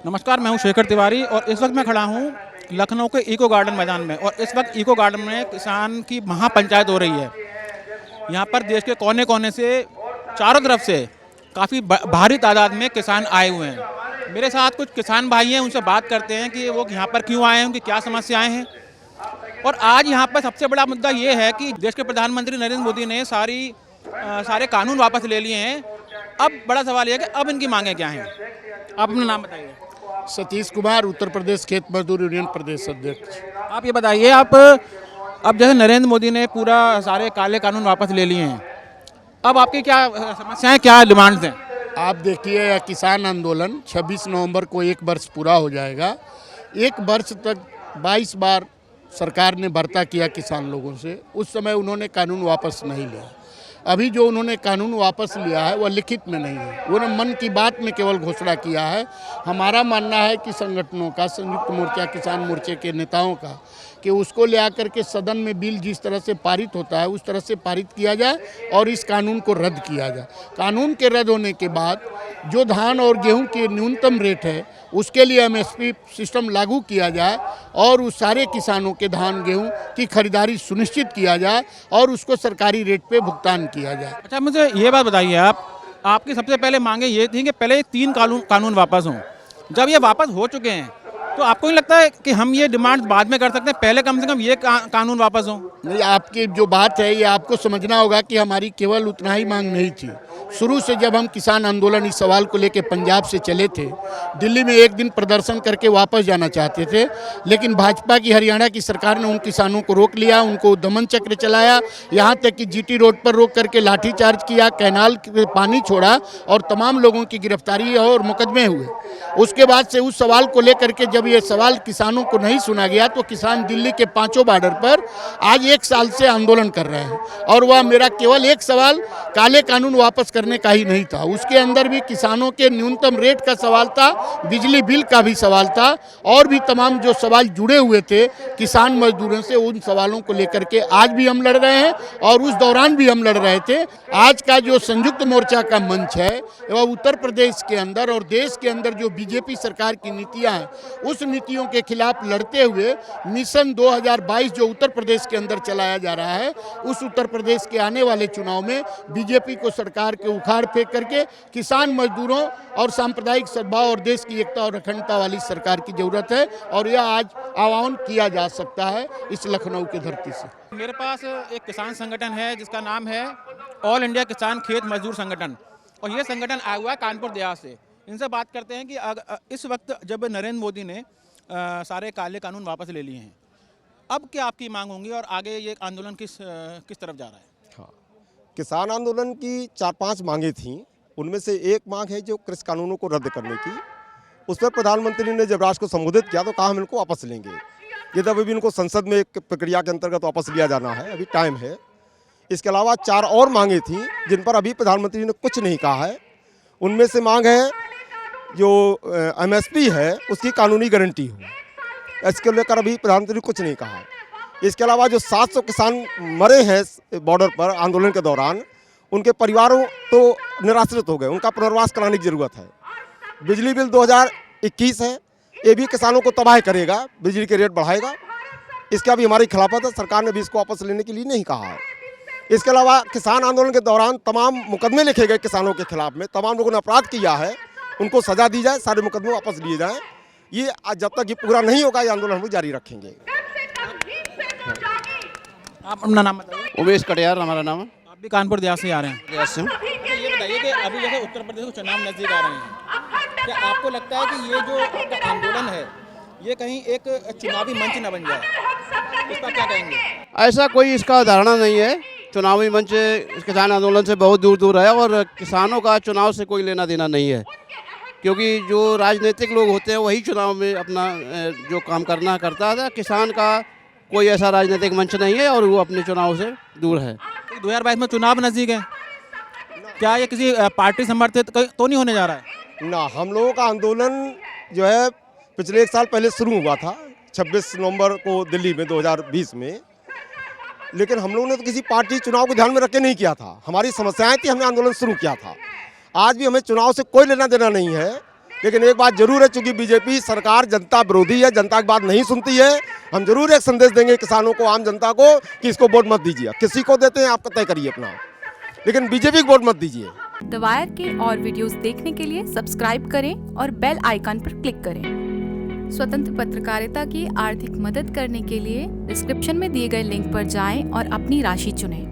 नमस्कार, मैं हूं शेखर तिवारी और इस वक्त मैं खड़ा हूं लखनऊ के इको गार्डन मैदान में। और इस वक्त इको गार्डन में किसान की महापंचायत हो रही है। यहां पर देश के कोने कोने से चारों तरफ से काफ़ी भारी तादाद में किसान आए हुए हैं। मेरे साथ कुछ किसान भाई हैं, उनसे बात करते हैं कि वो यहाँ पर क्यों आए हैं, उनकी क्या समस्याएं हैं। और आज यहाँ पर सबसे बड़ा मुद्दा ये है कि देश के प्रधानमंत्री नरेंद्र मोदी ने सारे कानून वापस ले लिए हैं। अब बड़ा सवाल यह है कि अब इनकी मांगे क्या हैं। आप अपना नाम बताइए। सतीश कुमार, उत्तर प्रदेश खेत मजदूर यूनियन प्रदेश अध्यक्ष। आप ये बताइए, आप अब जैसे नरेंद्र मोदी ने पूरा सारे काले कानून वापस ले लिए हैं, अब आपकी क्या समस्याएं, क्या डिमांड्स हैं। आप देखिए, यह किसान आंदोलन 26 नवंबर को 1 वर्ष पूरा हो जाएगा। 1 वर्ष तक 22 बार सरकार ने वार्ता किया किसान लोगों से। उस समय उन्होंने कानून वापस नहीं लिया। अभी जो उन्होंने कानून वापस लिया है वह लिखित में नहीं है, उन्होंने मन की बात में केवल घोषणा किया है। हमारा मानना है कि संगठनों का, संयुक्त मोर्चा, किसान मोर्चे के नेताओं का, कि उसको ले आकर के सदन में बिल जिस तरह से पारित होता है उस तरह से पारित किया जाए और इस कानून को रद्द किया जाए। कानून के रद्द होने के बाद जो धान और गेहूं के न्यूनतम रेट है उसके लिए एमएसपी सिस्टम लागू किया जाए और उस सारे किसानों के धान गेहूं की खरीदारी सुनिश्चित किया जाए और उसको सरकारी रेट पे भुगतान किया जाए। अच्छा, मुझे ये बात बताइए, आपकी सबसे पहले मांगे ये थी कि पहले 3 कानून वापस हों। जब ये वापस हो चुके हैं तो आपको नहीं लगता है कि हम ये डिमांड बाद में कर सकते हैं, पहले कम से कम ये कानून वापस हों। नहीं, आपकी जो बात है ये आपको समझना होगा कि हमारी केवल उतना ही मांग नहीं थी। शुरू से जब हम किसान आंदोलन इस सवाल को लेकर पंजाब से चले थे, दिल्ली में एक दिन प्रदर्शन करके वापस जाना चाहते थे, लेकिन भाजपा की हरियाणा की सरकार ने उन किसानों को रोक लिया, उनको दमन चक्र चलाया, यहाँ तक कि जीटी रोड पर रोक करके लाठीचार्ज किया, कैनाल में पानी छोड़ा और तमाम लोगों की गिरफ्तारी और मुकदमे हुए। उसके बाद से उस सवाल को लेकर के जब ये सवाल किसानों को नहीं सुना गया तो किसान दिल्ली के 5 बॉर्डर पर आज 1 साल से आंदोलन कर रहे हैं। और वह मेरा केवल एक सवाल काले कानून वापस करने का ही नहीं था, उसके अंदर भी किसानों के न्यूनतम रेट का सवाल था, बिजली बिल का भी सवाल था और भी तमाम जो सवाल जुड़े हुए थे किसान मजदूरों से, उन सवालों को लेकर के आज भी हम लड़ रहे हैं और उस दौरान भी हम लड़ रहे थे। आज का जो संयुक्त मोर्चा का मंच है वह उत्तर प्रदेश के अंदर और देश के अंदर जो बीजेपी सरकार की नीतियां हैं उस नीतियों के खिलाफ लड़ते हुए मिशन 2022 जो उत्तर प्रदेश के अंदर चलाया जा रहा है, उस उत्तर प्रदेश के आने वाले चुनाव में बीजेपी को सरकार के उखाड़ फेंक करके किसान मजदूरों और सांप्रदायिक सद्भाव और देश की एकता और अखंडता वाली सरकार की जरूरत है और यह आज आह्वान किया जा सकता है इस लखनऊ की धरती से। मेरे पास एक किसान संगठन है जिसका नाम है ऑल इंडिया किसान खेत मजदूर संगठन, और ये संगठन आया हुआ है कानपुर देहात से। इनसे बात करते हैं कि इस वक्त जब नरेंद्र मोदी ने सारे काले कानून वापस ले लिए हैं, अब क्या आपकी मांग होंगी और आगे ये आंदोलन किस तरफ जा रहा है। हाँ, किसान आंदोलन की 4-5 मांगे थीं, उनमें से एक मांग है जो कृषि कानूनों को रद्द करने की। उस पर प्रधानमंत्री ने जब राष्ट्र को संबोधित किया तो कहा हम इनको वापस लेंगे। ये तब अभी इनको संसद में एक प्रक्रिया के अंतर्गत वापस लिया जाना है, अभी टाइम है। इसके अलावा 4 और मांगे थीं जिन पर अभी प्रधानमंत्री ने कुछ नहीं कहा है। उनमें से मांग है जो एमएसपी है उसकी कानूनी गारंटी हो, इसके लेकर अभी प्रधानमंत्री ने कुछ नहीं कहा। इसके अलावा जो 700 किसान मरे हैं बॉर्डर पर आंदोलन के दौरान, उनके परिवारों तो निराश्रित हो गए, उनका पुनर्वास कराने की ज़रूरत है। बिजली बिल 2021 है, ये भी किसानों को तबाह करेगा, बिजली के रेट बढ़ाएगा। इसका भी हमारी खिलाफत है, सरकार ने भी इसको वापस लेने के लिए नहीं कहा है। इसके अलावा किसान आंदोलन के दौरान तमाम मुकदमे लिखे गए किसानों के खिलाफ में, तमाम लोगों ने अपराध किया है, उनको सजा दी जाए, सारे मुकदमे वापस लिए जाएं। ये जब तक ये पूरा नहीं होगा ये आंदोलन हम जारी रखेंगे। आप अपना नाम बताइए। उमेश कटियार हमारा नाम है। आप भी कानपुर देहात से आ रहे हैं। देहात से। तो ये बताइए कि अभी जैसे उत्तर प्रदेश के चुनाव नजदीक आ रहे हैं, क्या आपको लगता है कि ये जो आपका आंदोलन है ये कहीं एक चुनावी मंच न बन जाए, इस पर क्या कहेंगे। ऐसा कोई इसका धारणा नहीं है। चुनावी मंच किसान आंदोलन से बहुत दूर दूर है और किसानों का चुनाव से कोई लेना देना नहीं है, क्योंकि जो राजनीतिक लोग होते हैं वही चुनाव में अपना जो काम करना करता है। किसान का कोई ऐसा राजनीतिक मंच नहीं है और वो अपने चुनाव से दूर है। 2022 में चुनाव नजदीक है, क्या ये किसी पार्टी समर्थित तो नहीं होने जा रहा है। ना, हम लोगों का आंदोलन जो है पिछले 1 साल पहले शुरू हुआ था 26 नवंबर को दिल्ली में 2020 में, लेकिन हम लोगों ने तो किसी पार्टी चुनाव को ध्यान में रख के नहीं किया था। हमारी समस्याएं थी, हमने आंदोलन शुरू किया था। आज भी हमें चुनाव से कोई लेना देना नहीं है। लेकिन एक बात जरूर है, चूंकि बीजेपी सरकार जनता विरोधी है, जनता की बात नहीं सुनती है, हम जरूर एक संदेश देंगे किसानों को, आम जनता को, कि इसको वोट मत दीजिए। किसी को देते हैं आप तय करिए अपना, लेकिन बीजेपी को वोट मत दीजिए। द वायर के और वीडियोस देखने के लिए सब्सक्राइब करें और बेल आइकन पर क्लिक करें। स्वतंत्र पत्रकारिता की आर्थिक मदद करने के लिए डिस्क्रिप्शन में दिए गए लिंक पर जाएं और अपनी राशि चुनें।